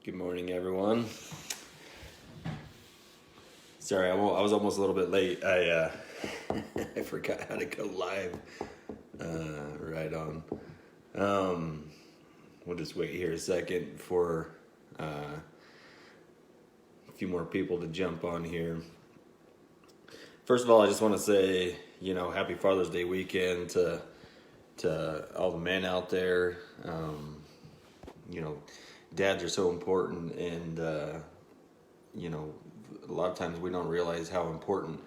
Good morning, everyone. Sorry, I was almost a little bit late. I I forgot how to go live. Right on. We'll just wait here a second for a few more people to jump on here. First of all, I just want to say, happy Father's Day weekend to all the men out there. Dads are so important, and a lot of times we don't realize how important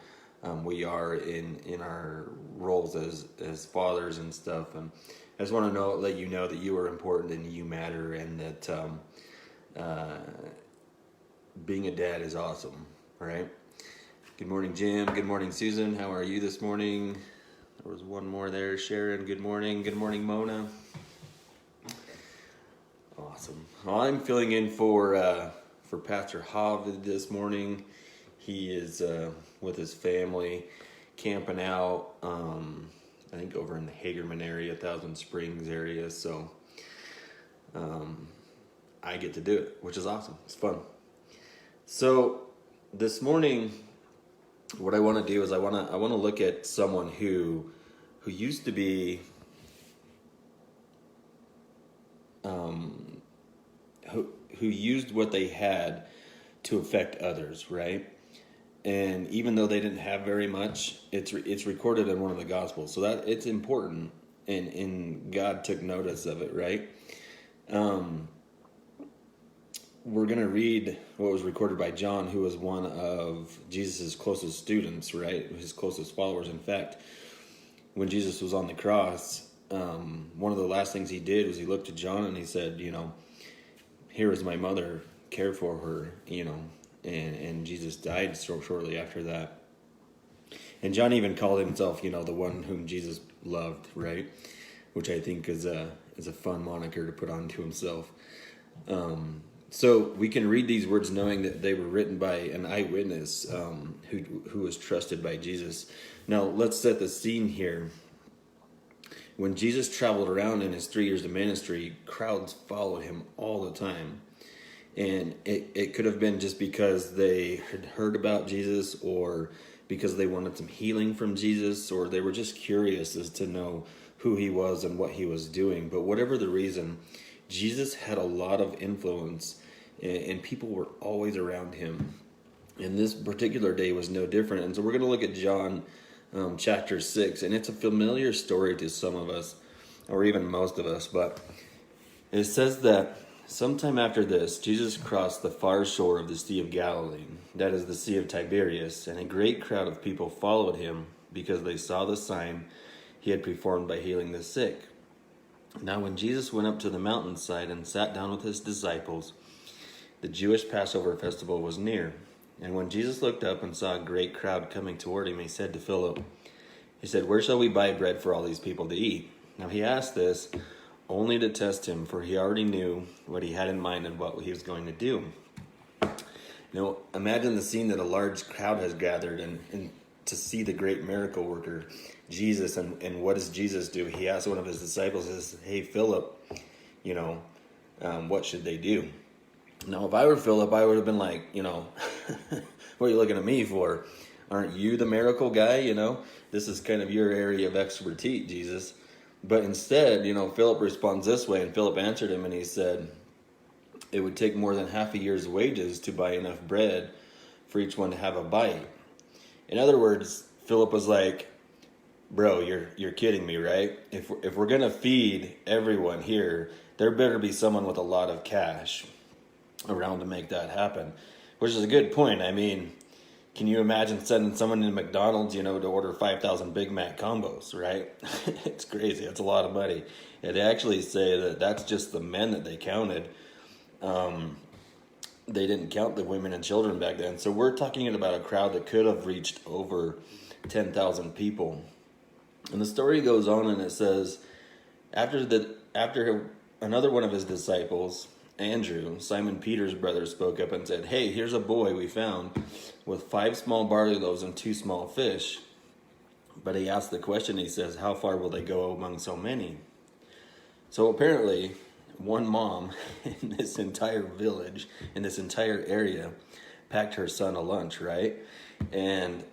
we are in our roles as fathers and stuff. And I just want to let you know that you are important and you matter, and that being a dad is awesome. All right. Good morning, Jim. Good morning, Susan. How are you this morning? There was one more there. Sharon, good morning. Good morning, Mona. Awesome. Well, I'm filling in for Pastor Hav this morning. He is with his family camping out, I think over in the Hagerman area, Thousand Springs area. So I get to do it, which is awesome. It's fun. So this morning, what I want to do is I want to look at someone who used to be who used what they had to affect others, right? And even though they didn't have very much, it's recorded in one of the Gospels, so that it's important, and God took notice of it, right? We're going to read what was recorded by John, who was one of Jesus' closest students, right? His closest followers. In fact, when Jesus was on the cross, one of the last things he did was he looked to John and he said, here is my mother, care for her, and Jesus died so shortly after that. And John even called himself, the one whom Jesus loved, right? Which I think is a fun moniker to put onto himself. So we can read these words knowing that they were written by an eyewitness who was trusted by Jesus. Now let's set the scene here. When Jesus traveled around in his 3 years of ministry, crowds followed him all the time. And it could have been just because they had heard about Jesus, or because they wanted some healing from Jesus, or they were just curious as to know who he was and what he was doing. But whatever the reason, Jesus had a lot of influence, and people were always around him. And this particular day was no different. And so we're going to look at John chapter 6, and it's a familiar story to some of us, or even most of us. But it says that sometime after this, Jesus crossed the far shore of the Sea of Galilee, that is the Sea of Tiberias, and a great crowd of people followed him because they saw the sign he had performed by healing the sick. Now when Jesus went up to the mountainside and sat down with his disciples, the Jewish Passover festival was near. And when Jesus looked up and saw a great crowd coming toward him, he said to Philip, where shall we buy bread for all these people to eat? Now he asked this only to test him, for he already knew what he had in mind and what he was going to do. Imagine the scene that a large crowd has gathered and to see the great miracle worker, Jesus. And what does Jesus do? He asks one of his disciples, says, hey, Philip, what should they do? Now, if I were Philip, I would have been like, what are you looking at me for? Aren't you the miracle guy? This is kind of your area of expertise, Jesus. But instead, Philip responds this way, and Philip answered him, and he said, it would take more than half a year's wages to buy enough bread for each one to have a bite. In other words, Philip was like, bro, you're kidding me, right? If we're going to feed everyone here, there better be someone with a lot of cash around to make that happen, which is a good point. I mean, can you imagine sending someone to McDonald's, to order 5,000 Big Mac combos, right? It's crazy. It's a lot of money. And they actually say that that's just the men that they counted. They didn't count the women and children back then. So we're talking about a crowd that could have reached over 10,000 people. And the story goes on, and it says, after another one of his disciples, Andrew, Simon Peter's brother, spoke up and said, hey, here's a boy we found with 5 small barley loaves and 2 small fish. But he asked the question, he says, how far will they go among so many? So apparently, one mom in this entire village, in this entire area, packed her son a lunch, right? And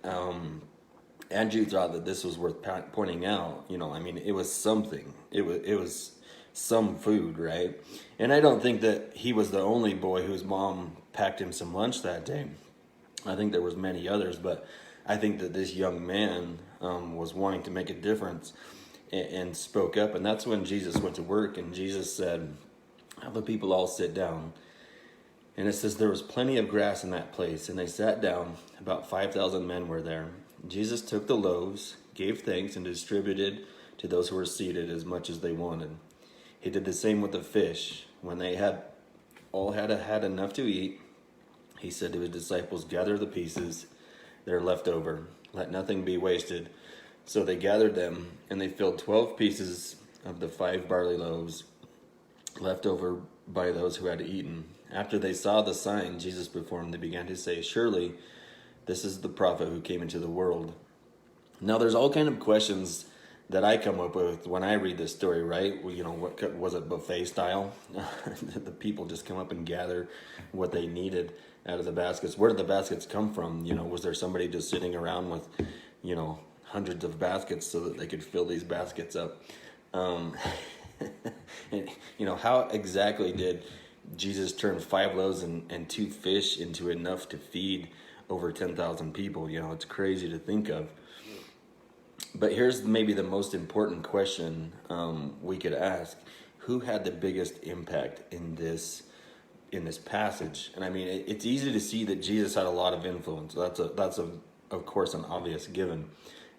Andrew thought that this was worth pointing out. I mean, it was something. It was some food, right? And I don't think that he was the only boy whose mom packed him some lunch that day. I think there was many others, but I think that this young man was wanting to make a difference and spoke up. And that's when Jesus went to work, and Jesus said, "Have the people all sit down." And it says there was plenty of grass in that place, and they sat down. About 5,000 men were there. Jesus took the loaves, gave thanks, and distributed to those who were seated as much as they wanted. He did the same with the fish. When they had had enough to eat, he said to his disciples, "Gather the pieces that are left over. Let nothing be wasted." So they gathered them, and they filled 12 pieces of the 5 barley loaves left over by those who had eaten. After they saw the sign Jesus performed, they began to say, "Surely this is the prophet who came into the world." Now, there's all kind of questions that I come up with when I read this story, right? Well, what was it, buffet style? The people just come up and gather what they needed out of the baskets. Where did the baskets come from? Was there somebody just sitting around with, hundreds of baskets so that they could fill these baskets up? And, how exactly did Jesus turn 5 loaves and 2 fish into enough to feed over 10,000 people? It's crazy to think of. But here's maybe the most important question we could ask: who had the biggest impact in this passage? And I mean, it's easy to see that Jesus had a lot of influence. That's of course an obvious given.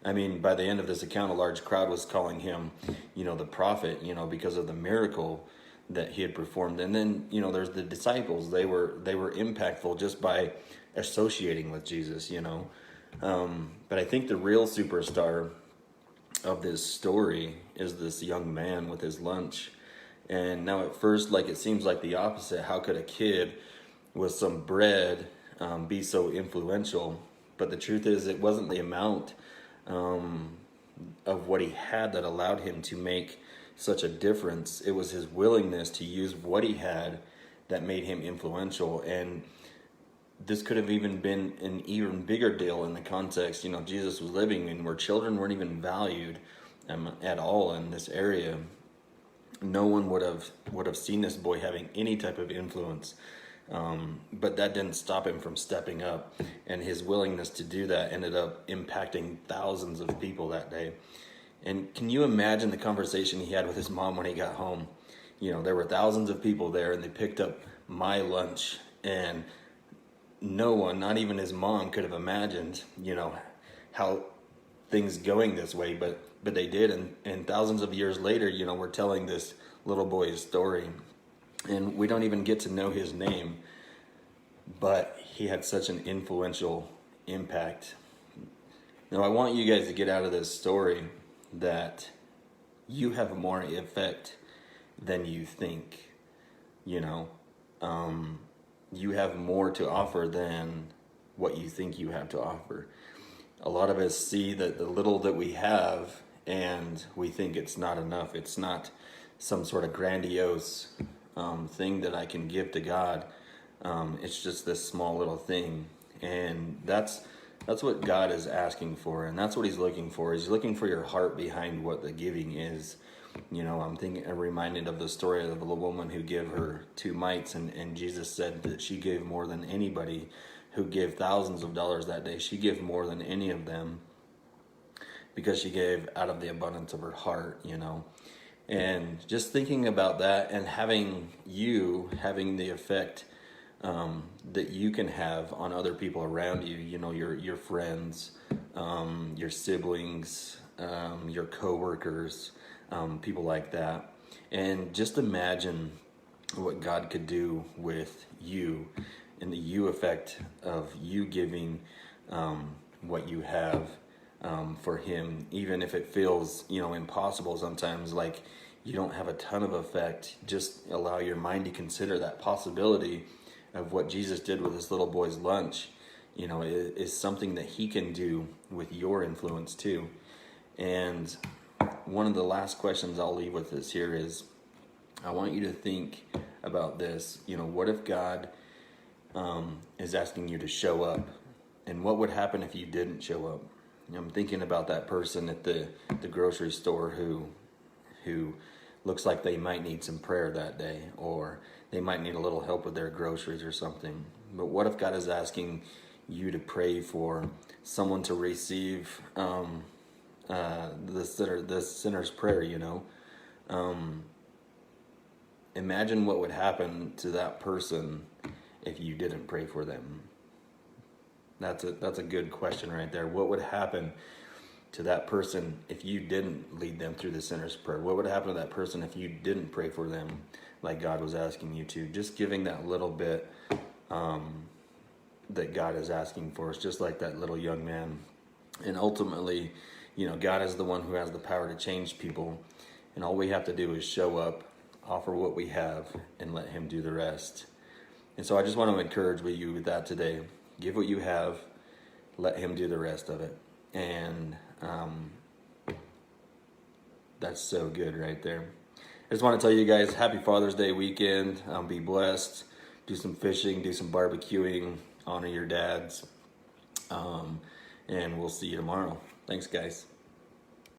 I mean, by the end of this account, a large crowd was calling him, the prophet, because of the miracle that he had performed. And then, there's the disciples. They were impactful just by associating with Jesus, But I think the real superstar of this story is this young man with his lunch. And now at first, it seems like the opposite. How could a kid with some bread be so influential? But the truth is, it wasn't the amount of what he had that allowed him to make such a difference. It was his willingness to use what he had that made him influential. And this could have even been an even bigger deal in the context, Jesus was living in where children weren't even valued at all in this area. No one would have seen this boy having any type of influence. But that didn't stop him from stepping up, and his willingness to do that ended up impacting thousands of people that day. And can you imagine the conversation he had with his mom when he got home? There were thousands of people there, and they picked up my lunch, and no one, not even his mom, could have imagined, how things going this way, but they did. And thousands of years later, we're telling this little boy's story, and we don't even get to know his name, but he had such an influential impact. Now, I want you guys to get out of this story that you have more effect than you think. You have more to offer than what you think you have to offer. A lot of us see that the little that we have, and we think it's not enough. It's not some sort of grandiose thing that I can give to God. It's just this small little thing, and that's what God is asking for, and that's what He's looking for. He's looking for your heart behind what the giving is. I'm reminded of the story of the woman who gave her 2 mites, and Jesus said that she gave more than anybody who gave thousands of dollars that day. She gave more than any of them because she gave out of the abundance of her heart, And just thinking about that and having the effect that you can have on other people around you, your friends, your siblings, your coworkers, people like that. And just imagine what God could do with you and the you effect of you giving what you have for Him, even if it feels, impossible sometimes, like you don't have a ton of effect. Just allow your mind to consider that possibility of what Jesus did with this little boy's lunch, is something that He can do with your influence too. And one of the last questions I'll leave with this here is, I want you to think about this. You know, what if God is asking you to show up? And what would happen if you didn't show up? I'm thinking about that person at the grocery store who looks like they might need some prayer that day, or they might need a little help with their groceries or something. But what if God is asking you to pray for someone to receive the sinner's prayer? You know, imagine what would happen to that person if you didn't pray for them. That's a good question right there. What would happen to that person if you didn't lead them through the sinner's prayer? What would happen to that person if you didn't pray for them like God was asking you to? Just giving that little bit that God is asking for us, just like that little young man. And ultimately, you know, God is the one who has the power to change people. And all we have to do is show up, offer what we have, and let him do the rest. And so I just want to encourage you with that today. Give what you have, let him do the rest of it. And that's so good right there. I just want to tell you guys, happy Father's Day weekend. Be blessed. Do some fishing, do some barbecuing, honor your dads. And we'll see you tomorrow. Thanks, guys.